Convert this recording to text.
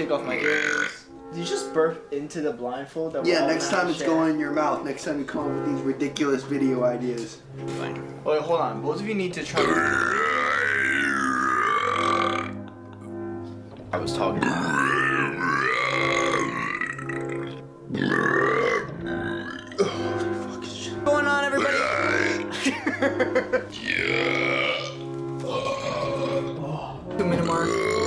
take off my earrings. Did you just burp into the blindfold? That Yeah, next time it's going in your mouth. Next time you come up with these ridiculous video ideas. Fine. Wait, hold on. Both of you need to try. I was talking about. What's going on, everybody?